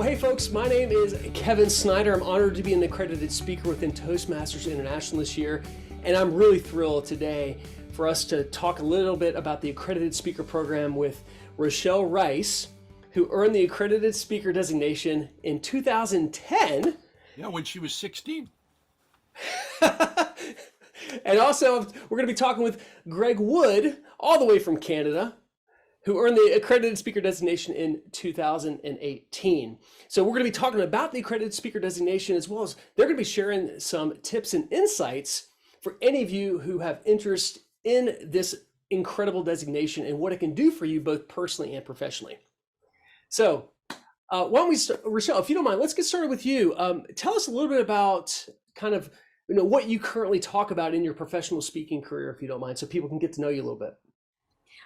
Well, hey folks, my name is Kevin Snyder. I'm honored to be an accredited speaker within Toastmasters International this year, and I'm really thrilled today for us to talk a little bit about the Accredited Speaker Program with Rochelle Rice, who earned the Accredited Speaker designation in 2010. Yeah, when she was 16. And also, we're going to be talking with Greg Wood, all the way from Canada, who earned the Accredited Speaker designation in 2018. So we're going to be talking about the Accredited Speaker designation, as well as they're going to be sharing some tips and insights for any of you who have interest in this incredible designation and what it can do for you both personally and professionally. So why don't we start, Rochelle, if you don't mind, let's get started with you. Tell us a little bit about kind of what you currently talk about in your professional speaking career, if you don't mind, so people can get to know you a little bit.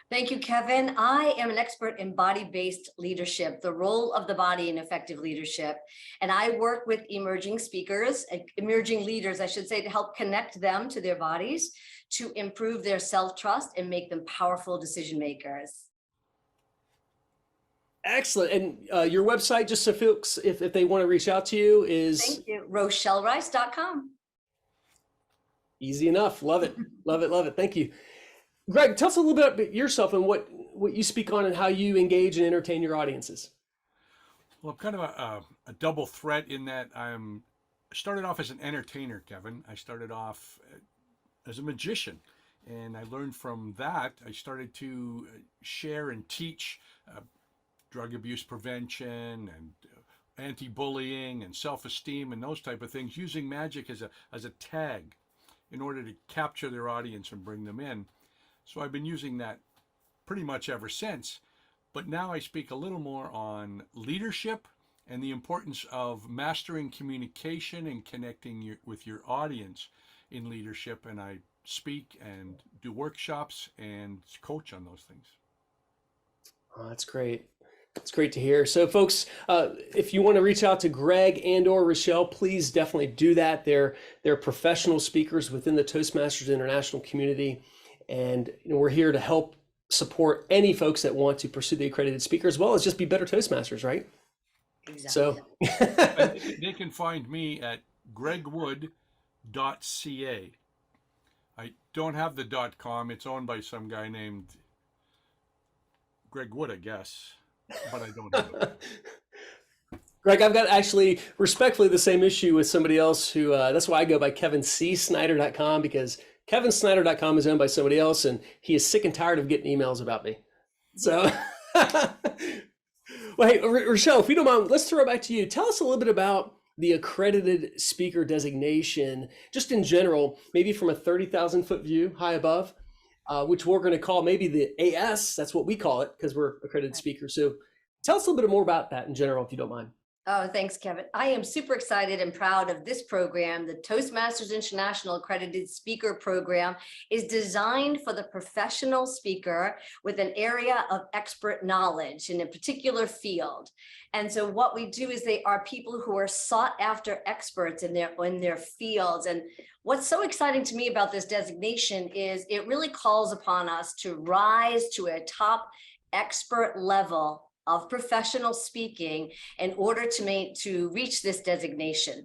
Thank you, Kevin. I am an expert in body-based leadership, the role of the body in effective leadership. And I work with emerging speakers, emerging leaders, I should say, to help connect them to their bodies, to improve their self-trust and make them powerful decision makers. Excellent. And your website, just so folks, if they want to reach out to you, is? Thank you, RochelleRice.com. Easy enough. Love it. Love it. Love it. Thank you. Greg, tell us a little bit about yourself and what you speak on and how you engage and entertain your audiences. Well, I'm kind of a double threat in that I started off as an entertainer, Kevin. I started off as a magician, and I learned from that. I started to share and teach drug abuse prevention and anti-bullying and self-esteem and those type of things, using magic as a tag in order to capture their audience and bring them in. So I've been using that pretty much ever since, but now I speak a little more on leadership and the importance of mastering communication and connecting with your audience in leadership. And I speak and do workshops and coach on those things. Oh, that's great. It's great to hear. So folks, if you want to reach out to Greg and or Rochelle, please definitely do that. They're professional speakers within the Toastmasters International community. And we're here to help support any folks that want to pursue the accredited speaker, as well as just be better Toastmasters, right? Exactly. So they can find me at gregwood.ca. I don't have the .com. It's owned by some guy named Greg Wood, I guess, but I don't have it. Greg, I've got actually respectfully the same issue with somebody else who, that's why I go by kevinsnyder.com, because kevinsnyder.com is owned by somebody else, and he is sick and tired of getting emails about me. So, well, hey, Rochelle, if you don't mind, let's throw it back to you. Tell us a little bit about the accredited speaker designation, just in general, maybe from a 30,000 foot view, high above, which we're going to call maybe the AS. That's what we call it because we're accredited speakers. So tell us a little bit more about that in general, if you don't mind. Oh, thanks, Kevin. I am super excited and proud of this program. The Toastmasters International Accredited Speaker Program is designed for the professional speaker with an area of expert knowledge in a particular field. And so what we do is they are people who are sought after experts in their fields. And what's so exciting to me about this designation is it really calls upon us to rise to a top expert level of professional speaking in order to reach this designation.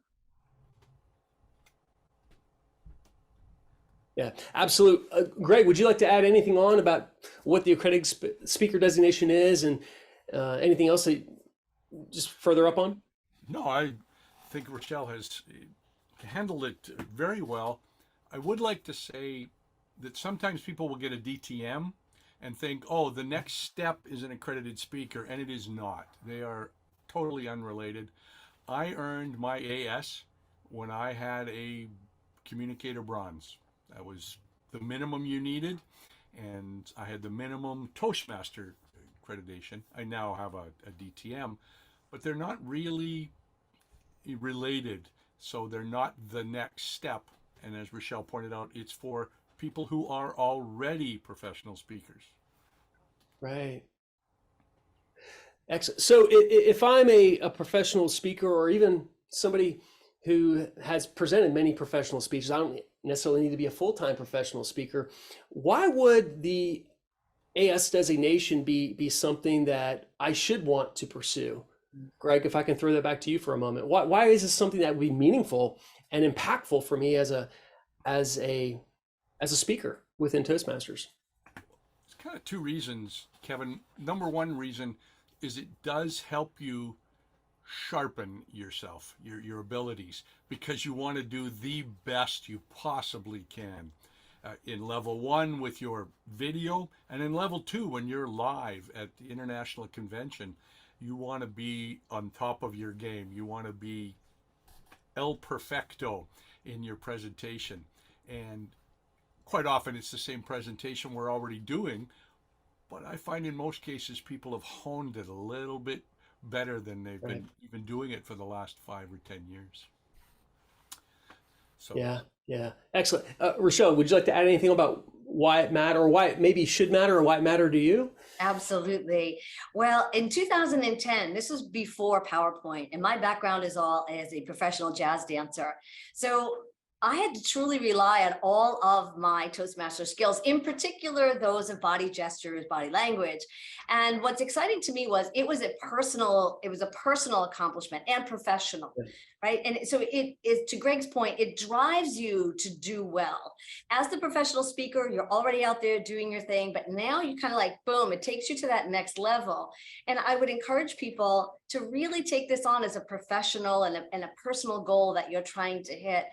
Yeah, absolutely. Greg, would you like to add anything on about what the accredited speaker designation is and anything else that just further up on? No, I think Rochelle has handled it very well. I would like to say that sometimes people will get a DTM and think, oh, the next step is an accredited speaker, and it is not. They are totally unrelated. I earned my AS when I had a communicator bronze. That was the minimum you needed, and I had the minimum Toastmaster accreditation. I now have a DTM, but they're not really related, so they're not the next step. And as Rochelle pointed out, it's for people who are already professional speakers. Right. Excellent. So if I'm a professional speaker, or even somebody who has presented many professional speeches, I don't necessarily need to be a full-time professional speaker. Why would the AS designation be something that I should want to pursue? Greg, if I can throw that back to you for a moment, why is this something that would be meaningful and impactful for me as a speaker within Toastmasters? It's kind of two reasons, Kevin. Number one reason is it does help you sharpen yourself, your abilities, because you want to do the best you possibly can. In level one with your video, and in level two when you're live at the International Convention, you want to be on top of your game. You want to be el perfecto in your presentation. And quite often it's the same presentation we're already doing, but I find in most cases people have honed it a little bit better than they've been even doing it for the last 5 or 10 years. So yeah, excellent. Rochelle, would you like to add anything about why it matters, or why it maybe should matter, or why it mattered to you? Absolutely. Well, in 2010, this was before PowerPoint, and my background is all as a professional jazz dancer. So I had to truly rely on all of my Toastmaster skills, in particular, those of body gestures, body language. And what's exciting to me was it was a personal accomplishment and professional, right? And so it is, to Greg's point, it drives you to do well. As the professional speaker, you're already out there doing your thing, but now you kind of like, boom, it takes you to that next level. And I would encourage people to really take this on as a professional and a personal goal that you're trying to hit.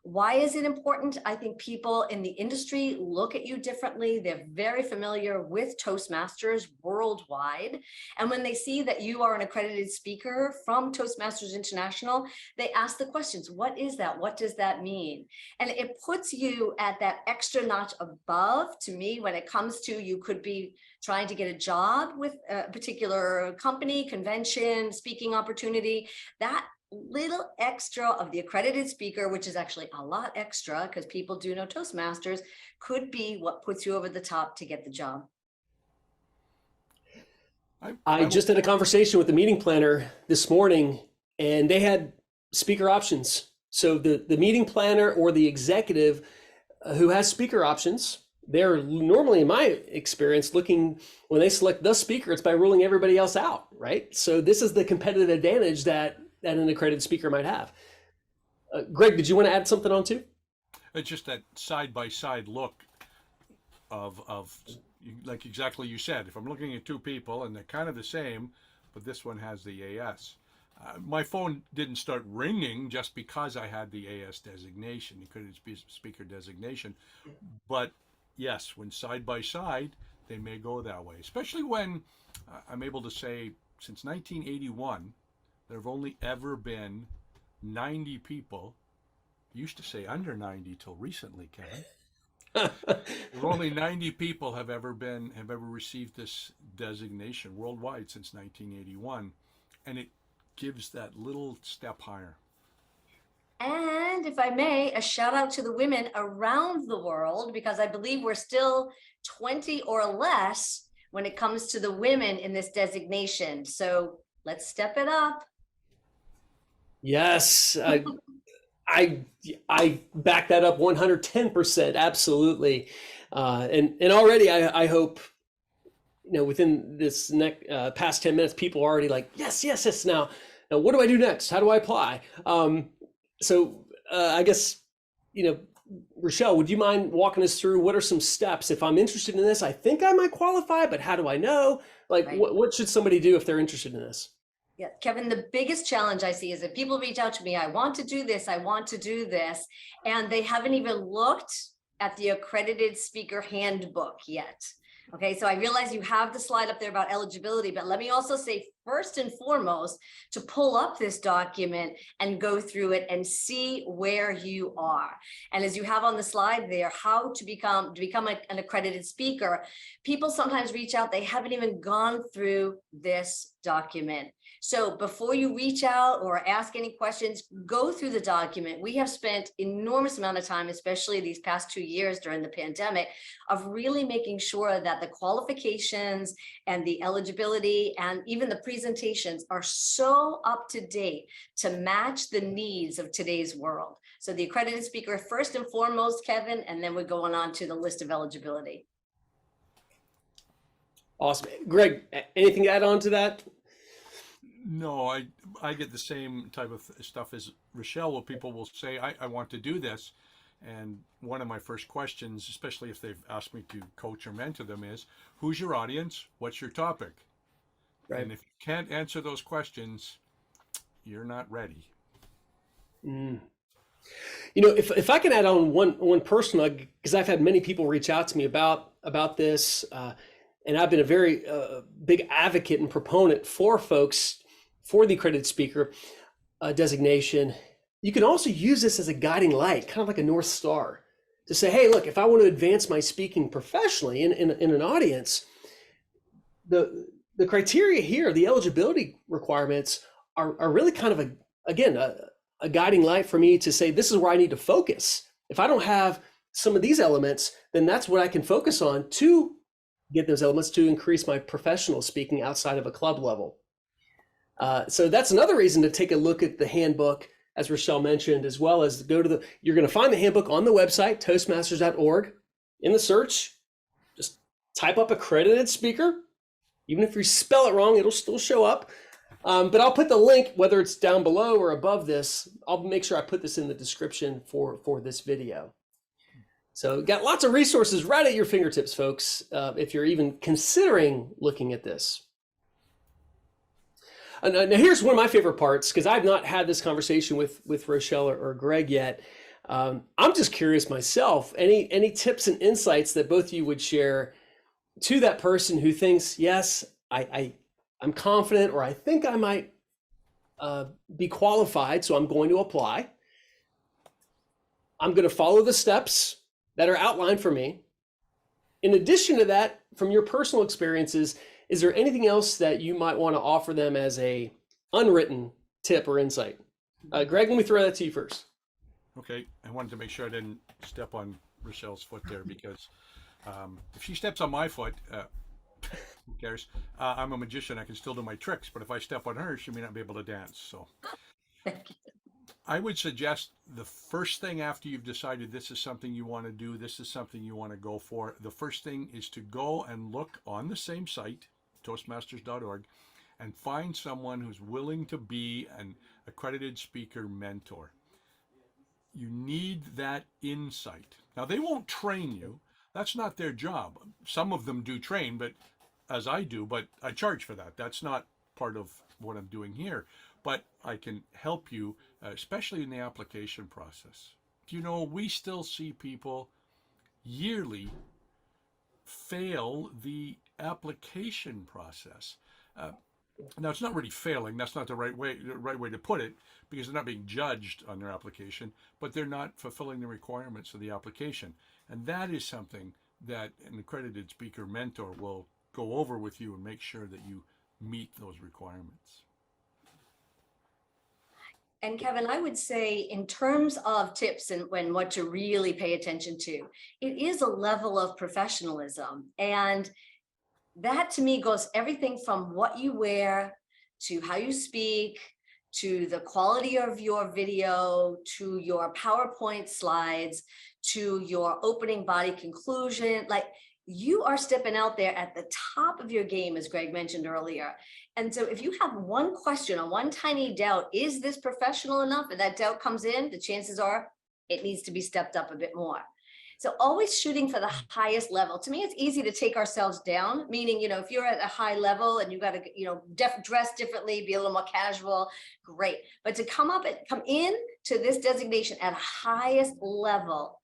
Why is it important? I think people in the industry look at you differently. They're very familiar with Toastmasters worldwide. And when they see that you are an accredited speaker from Toastmasters International, they ask the questions, what is that? What does that mean? And it puts you at that extra notch above, to me, when it comes to, you could be trying to get a job with a particular company, convention, speaking opportunity. That little extra of the accredited speaker, which is actually a lot extra because people do know Toastmasters, could be what puts you over the top to get the job. I just had a conversation with the meeting planner this morning, and they had speaker options. So the meeting planner or the executive who has speaker options, they're normally, in my experience, looking, when they select the speaker, it's by ruling everybody else out, right? So this is the competitive advantage that an accredited speaker might have. Greg, did you want to add something on too? it's just that side-by-side look of like exactly you said. If I'm looking at two people and they're kind of the same, but this one has the AS. My phone didn't start ringing just because I had the AS designation, the accredited speaker designation. But yes, when side by side, they may go that way, especially when I'm able to say since 1981, there have only ever been 90 people. I used to say under 90 till recently, Kevin. Only 90 people have ever received this designation worldwide since 1981, and it gives that little step higher. And if I may, a shout out to the women around the world, because I believe we're still 20 or less when it comes to the women in this designation. So let's step it up. Yes, I back that up 110%. Absolutely. And already I hope, within this next past 10 minutes, people are already like, yes. Now what do I do next? How do I apply? So I guess, Rochelle, would you mind walking us through what are some steps? If I'm interested in this, I think I might qualify, but how do I know? Like, right. What should somebody do if they're interested in this? Yeah, Kevin, the biggest challenge I see is that people reach out to me, I want to do this, and they haven't even looked at the Accredited Speaker Handbook yet. Okay, so I realize you have the slide up there about eligibility, but let me also say, first and foremost, to pull up this document and go through it and see where you are. And as you have on the slide there, how to become an accredited speaker, people sometimes reach out, they haven't even gone through this document. So before you reach out or ask any questions, go through the document. We have spent enormous amount of time, especially these past 2 years during the pandemic, of really making sure that the qualifications and the eligibility and even the presentations are so up to date to match the needs of today's world. So the accredited speaker first and foremost, Kevin, and then we're going on to the list of eligibility. Awesome. Greg, anything to add on to that? No, I get the same type of stuff as Rochelle, where people will say, I want to do this. And one of my first questions, especially if they've asked me to coach or mentor them, is who's your audience? What's your topic? Right. And if you can't answer those questions, you're not ready. Mm. You know, if I can add on one personal, because I've had many people reach out to me about this, and I've been a very big advocate and proponent for folks for the accredited speaker designation. You can also use this as a guiding light, kind of like a North Star, to say, hey, look, if I want to advance my speaking professionally in an audience, the criteria here, the eligibility requirements are really kind of a guiding light for me to say, this is where I need to focus. If I don't have some of these elements, then that's what I can focus on to get those elements to increase my professional speaking outside of a club level. So that's another reason to take a look at the handbook, as Rochelle mentioned, as well as you're going to find the handbook on the website, toastmasters.org. In the search, just type up accredited speaker. Even if you spell it wrong, it'll still show up. But I'll put the link, whether it's down below or above this, I'll make sure I put this in the description for this video. So got lots of resources right at your fingertips, folks, if you're even considering looking at this. Now here's one of my favorite parts, because I've not had this conversation with Rochelle or Greg yet. I'm just curious myself, any tips and insights that both of you would share to that person who thinks, yes, I'm confident, or I think I might be qualified, so I'm going to apply. I'm going to follow the steps that are outlined for me. In addition to that, from your personal experiences, is there anything else that you might want to offer them as a unwritten tip or insight? Greg, let me throw that to you first. Okay, I wanted to make sure I didn't step on Rochelle's foot there, because if she steps on my foot, who cares? I'm a magician. I can still do my tricks, but if I step on her, she may not be able to dance. So I would suggest the first thing after you've decided this is something you want to do, this is something you want to go for, the first thing is to go and look on the same site, toastmasters.org, and find someone who's willing to be an accredited speaker mentor. You need that insight. Now, they won't train you. That's not their job. Some of them do train, but as I do, but I charge for that. That's not part of what I'm doing here. But I can help you, especially in the application process. You know, we still see people yearly fail the application process. Now, it's not really failing. That's not the right way to put it, because they're not being judged on their application, but they're not fulfilling the requirements of the application. And that is something that an accredited speaker mentor will go over with you and make sure that you meet those requirements. And Kevin, I would say in terms of tips and what to really pay attention to, it is a level of professionalism. And that to me goes everything from what you wear to how you speak, to the quality of your video, to your PowerPoint slides, to your opening body conclusion. Like, you are stepping out there at the top of your game, as Greg mentioned earlier. And so if you have one question or one tiny doubt, is this professional enough? And that doubt comes in, the chances are it needs to be stepped up a bit more. So always shooting for the highest level. To me, it's easy to take ourselves down, meaning, you know, if you're at a high level and you got to, you know, dress differently, be a little more casual, great. But to come in to this designation at a highest level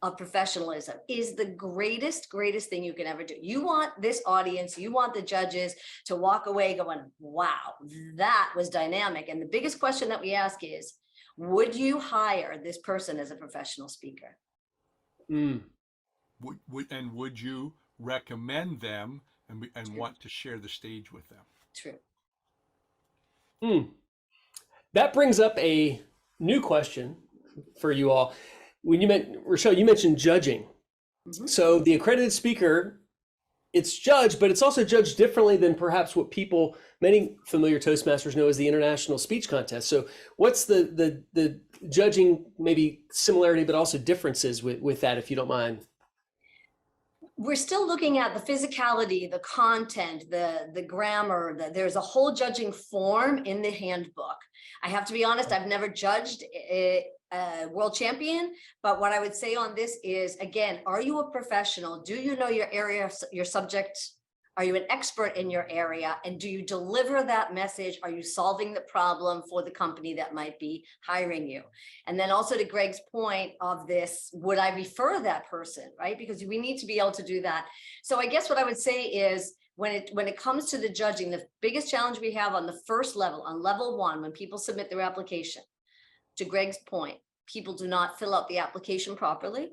of professionalism is the greatest thing you can ever do. You want this audience, you want the judges to walk away going, wow, that was dynamic. And the biggest question that we ask is, would you hire this person as a professional speaker? Mm. Would you recommend them and want to share the stage with them? True. That brings up a new question for you all. When Rochelle, you mentioned judging. Mm-hmm. So the accredited speaker, it's judged, but it's also judged differently than perhaps what many familiar Toastmasters know as the International Speech Contest. So what's the judging, maybe similarity, but also differences with that, if you don't mind? we're still looking at the physicality, the content, the grammar. There's a whole judging form in the handbook. I have to be honest, I've never judged a world champion, but what I would say on this is, again, are you a professional? Do you know your area, your subject? Are you an expert in your area? And do you deliver that message? Are you solving the problem for the company that might be hiring you? And then also to Greg's point of this, would I refer that person, right? Because we need to be able to do that. So I guess what I would say is, when it comes to the judging, the biggest challenge we have on the first level, on level 1, when people submit their application, to Greg's point, people do not fill out the application properly,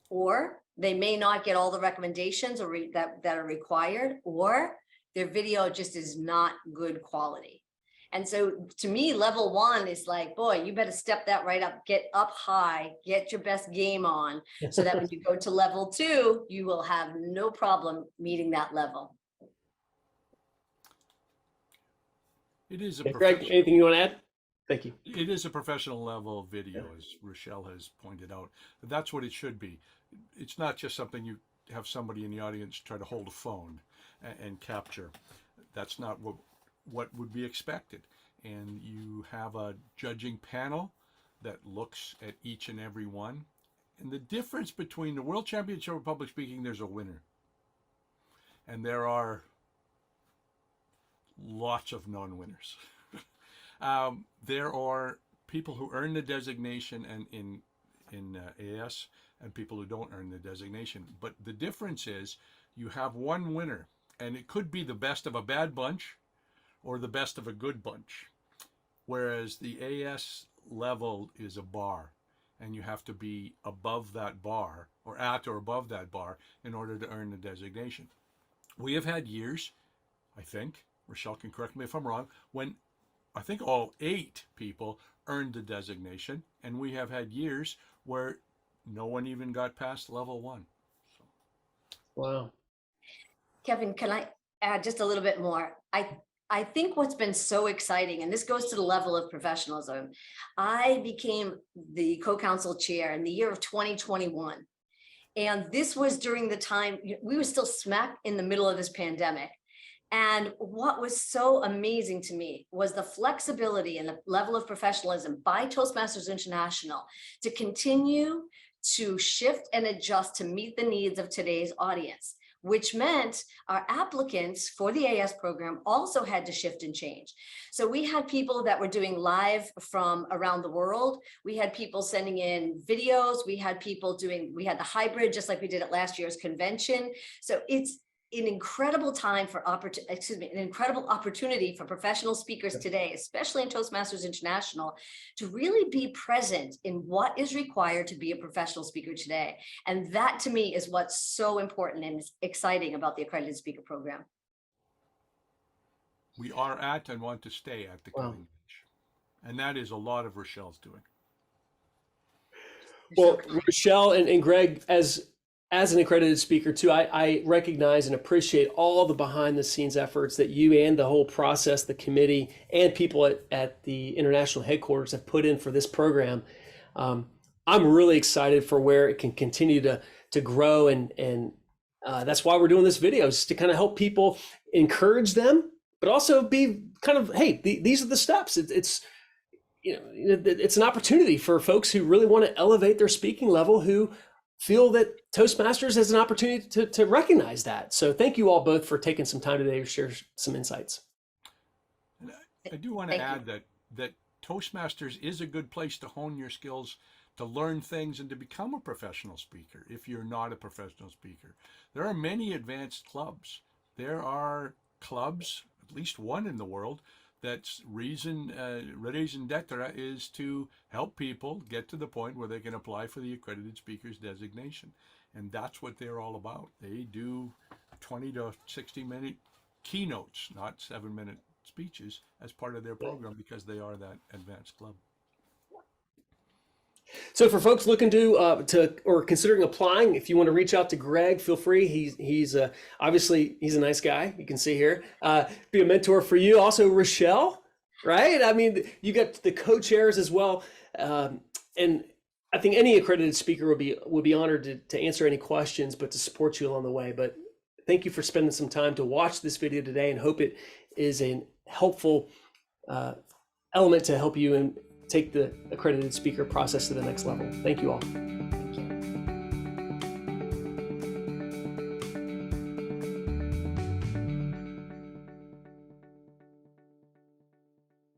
or they may not get all the recommendations or that are required, or their video just is not good quality. And so to me, level 1 is like, boy, you better step that right up, get up high, get your best game on, so that when you go to level 2, you will have no problem meeting that level. It is a Greg, anything you want to add? Thank you. It is a professional level video, as Rochelle has pointed out. That's what it should be. It's not just something you have somebody in the audience try to hold a phone and capture. That's not what would be expected. And you have a judging panel that looks at each and every one. And the difference between the World Championship of Public Speaking, there's a winner. And there are lots of non-winners. There are people who earn the designation and in AS, and people who don't earn the designation. But the difference is you have one winner, and it could be the best of a bad bunch or the best of a good bunch. Whereas the AS level is a bar, and you have to be above that bar, or at or above that bar, in order to earn the designation. We have had years, I think, Rochelle can correct me if I'm wrong, when I think all 8 people earned the designation, and we have had years where no one even got past level 1. So. Wow. Kevin, can I add just a little bit more? I think what's been so exciting, and this goes to the level of professionalism, I became the co-counsel chair in the year of 2021. And this was during the time, we were still smack in the middle of this pandemic. And what was so amazing to me was the flexibility and the level of professionalism by Toastmasters International to continue to shift and adjust to meet the needs of today's audience, which meant our applicants for the AS program also had to shift and change. So we had people that were doing live from around the world. We had people sending in videos. We had the hybrid, just like we did at last year's convention. So it's an incredible time for an incredible opportunity for professional speakers today, especially in Toastmasters International, to really be present in what is required to be a professional speaker today. And that to me is what's so important and exciting about the Accredited Speaker Program. We are at and want to stay at the cutting edge. And that is a lot of Rochelle's doing. Well, Rochelle and Greg, as an accredited speaker too, I recognize and appreciate all the behind the scenes efforts that you and the whole process, the committee, and people at the international headquarters have put in for this program. I'm really excited for where it can continue to grow, and that's why we're doing this video, is to kind of help people, encourage them, but also be kind of, hey, these are the steps. It's an opportunity for folks who really want to elevate their speaking level, who feel that Toastmasters has an opportunity to recognize that. So thank you all both for taking some time today to share some insights. And I do want to add that Toastmasters is a good place to hone your skills, to learn things, and to become a professional speaker if you're not a professional speaker. There are many advanced clubs. There are clubs, at least one in the world, that's raison d'etre is to help people get to the point where they can apply for the Accredited Speakers designation. And that's what they're all about. They do 20 to 60-minute keynotes, not 7-minute speeches, as part of their program, because they are that advanced club. So for folks looking to or considering applying, if you want to reach out to Greg, feel free. He's obviously he's a nice guy. You can see here. Be a mentor for you. Also Rochelle, right? I mean, you got the co-chairs as well, and I think any accredited speaker would be honored to answer any questions, but to support you along the way. But thank you for spending some time to watch this video today, and hope it is a helpful element to help you and take the accredited speaker process to the next level. Thank you all.